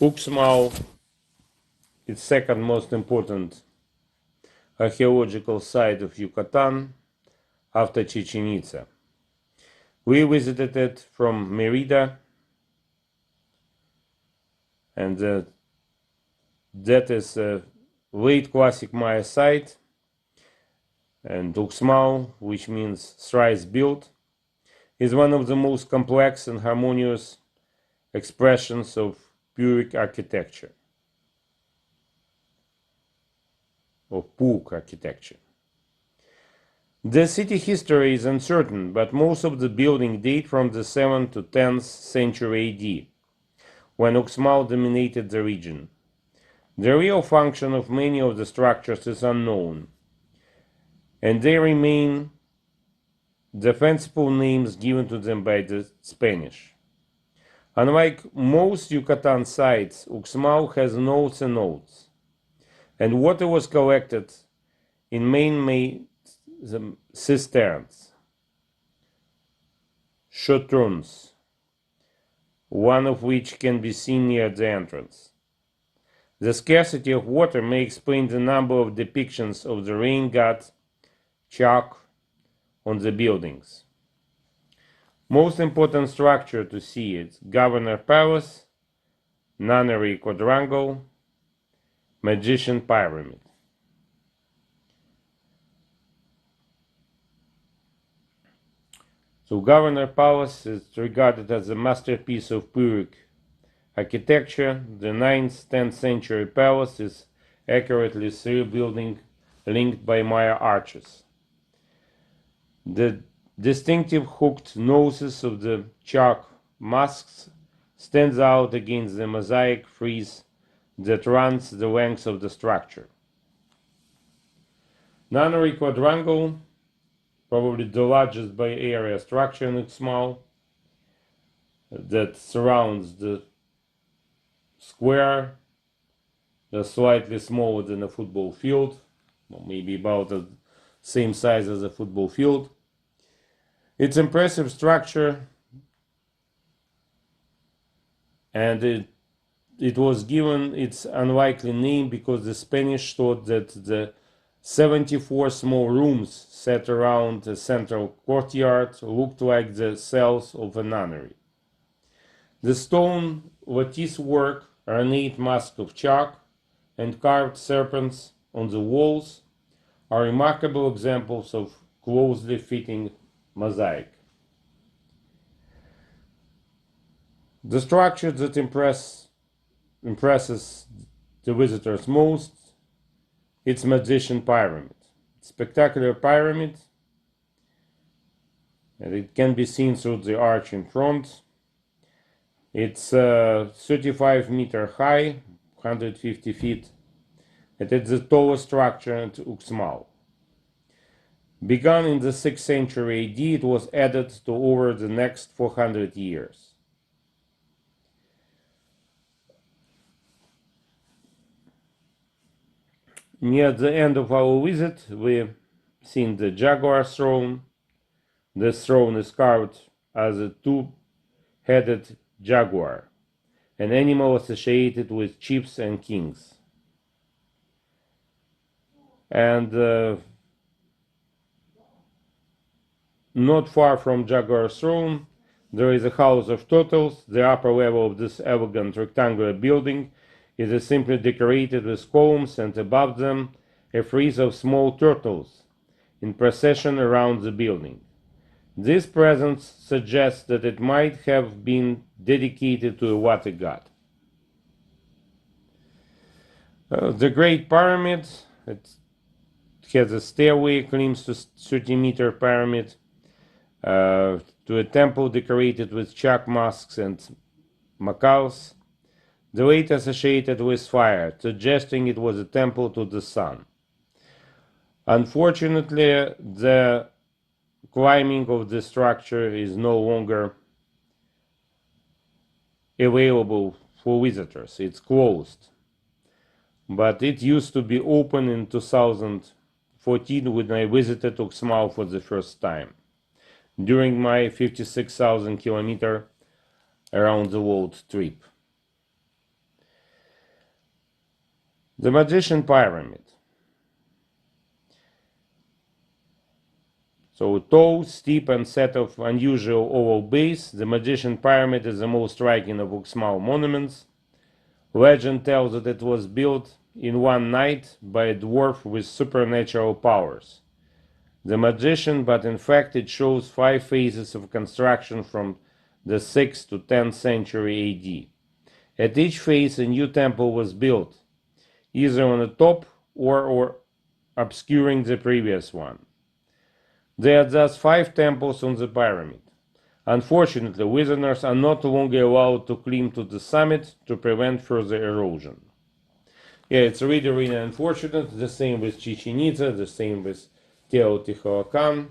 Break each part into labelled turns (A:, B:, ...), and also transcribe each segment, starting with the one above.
A: Uxmal is second most important archaeological site of Yucatan after Chichen Itza. We visited it from Mérida, and that is a late classic Maya site, and Óoxmáal, which means thrice built, is one of the most complex and harmonious expressions of Puuc architecture, of Puuc architecture. The city history is uncertain, but most of the buildings date from the 7th to 10th century AD, when Óoxmáal dominated the region. The real function of many of the structures is unknown, and they remain the fanciful names given to them by the Spanish. Unlike most Yucatan sites, Óoxmáal has nodes and nodes, and water was collected in man-made cisterns, shotuns, one of which can be seen near the entrance. The scarcity of water may explain the number of depictions of the rain god Chac on the buildings. Most important structure to see is Governor Palace, Nunnery Quadrangle, Magician Pyramid. So Governor Palace is regarded as a masterpiece of Puuc architecture. The 9th-10th century palace is accurately three buildings linked by Maya arches. The distinctive hooked noses of the chalk masks stands out against the mosaic frieze that runs the length of the structure. Nunnery Quadrangle, probably the largest by area structure in Uxmal, that surrounds the square, slightly smaller than a football field, maybe about the same size as a football field. Its impressive structure, and it was given its unlikely name because the Spanish thought that the 74 small rooms set around a central courtyard looked like the cells of a nunnery. The stone lattice work, ornate masks of chalk, and carved serpents on the walls are remarkable examples of closely fitting mosaic. The structure that impresses the visitors most, it's Magician Pyramid. Spectacular pyramid, and it can be seen through the arch in front. It's 35 meters high, 150 feet, and it's the tallest structure at Uxmal. Begun in the 6th century AD, it was added to over the next 400 years. Near the end of our visit, we've seen the jaguar throne. This throne is carved as a two-headed jaguar, an animal associated with chiefs and kings. And not far from Jaguar throne, there is a house of turtles. The upper level of this elegant rectangular building is simply decorated with columns, and above them a frieze of small turtles in procession around the building. This presence suggests that it might have been dedicated to a water god. The Great Pyramid, it has a stairway, climbs to 30-meter pyramid, to a temple decorated with chalk masks and macals, the later associated with fire, suggesting it was a temple to the sun. Unfortunately, the climbing of the structure is no longer available for visitors. It's closed. But it used to be open in 2014 when I visited Óoxmáal for the first time, during my 56,000 kilometer around the world trip. The Magician Pyramid. So tall, steep, and set of unusual oval base, the Magician Pyramid is the most striking of Uxmal monuments. Legend tells that it was built in one night by a dwarf with supernatural powers. The magician, but in fact it shows 5 phases of construction from the 6th to 10th century AD. At each phase a new temple was built, either on the top or obscuring the previous one. There are thus 5 temples on the pyramid. Unfortunately, visitors are not longer allowed to climb to the summit to prevent further erosion. Yeah, it's really unfortunate. The same with Chichen Itza, the same with Teotihuacan.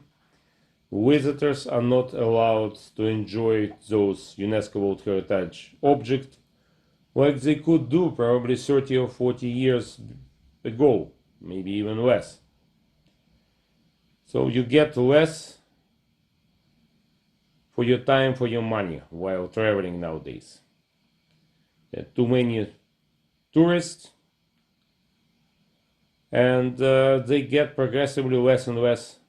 A: Visitors are not allowed to enjoy those UNESCO World Heritage objects like they could do probably 30 or 40 years ago, maybe even less. So you get less for your time, for your money while traveling nowadays. There are too many tourists, and they get progressively less and less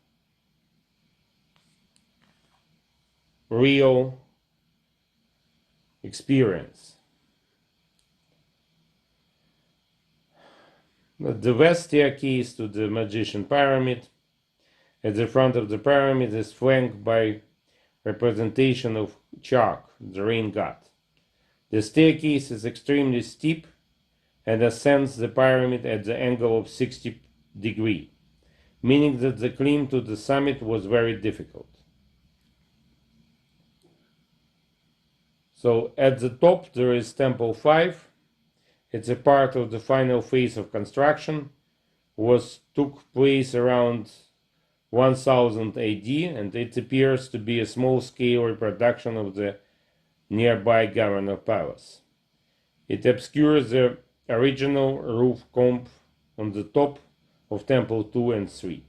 A: real experience. The west staircase to the Magician Pyramid at the front of the pyramid is flanked by representation of Puuc, the rain god. The staircase is extremely steep and ascends the pyramid at the angle of 60 degrees, meaning that the climb to the summit was very difficult. So at the top there is Temple 5. It's a part of the final phase of construction. Took place around 1000 AD, and it appears to be a small-scale reproduction of the nearby Governor Palace. It obscures the original roof comb on the top of Temple 2 and 3.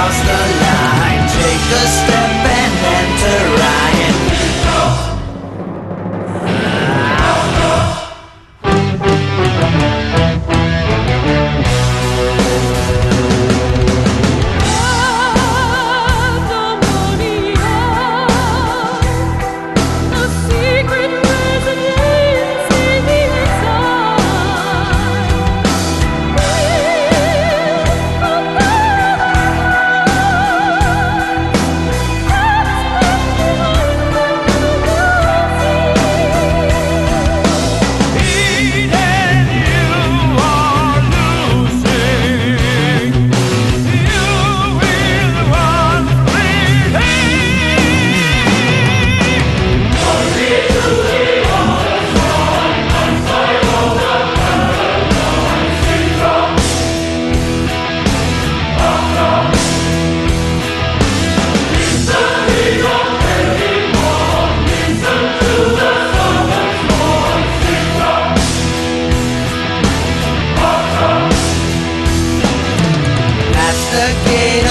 B: across the line. Take a step and enter Ryan.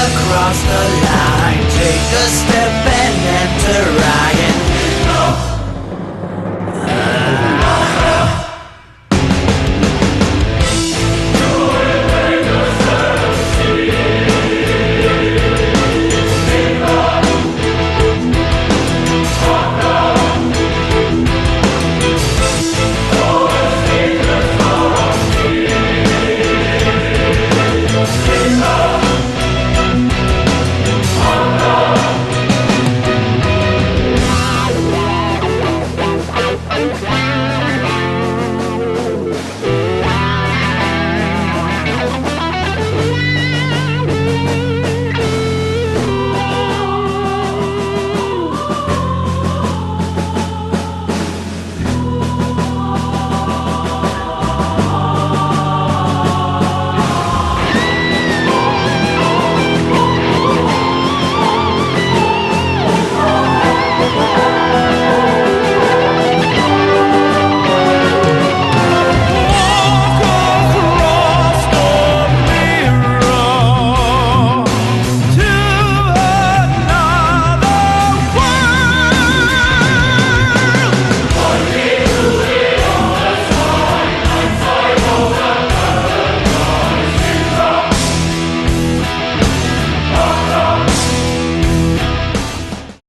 B: Across the line, take a step and enter Ryan.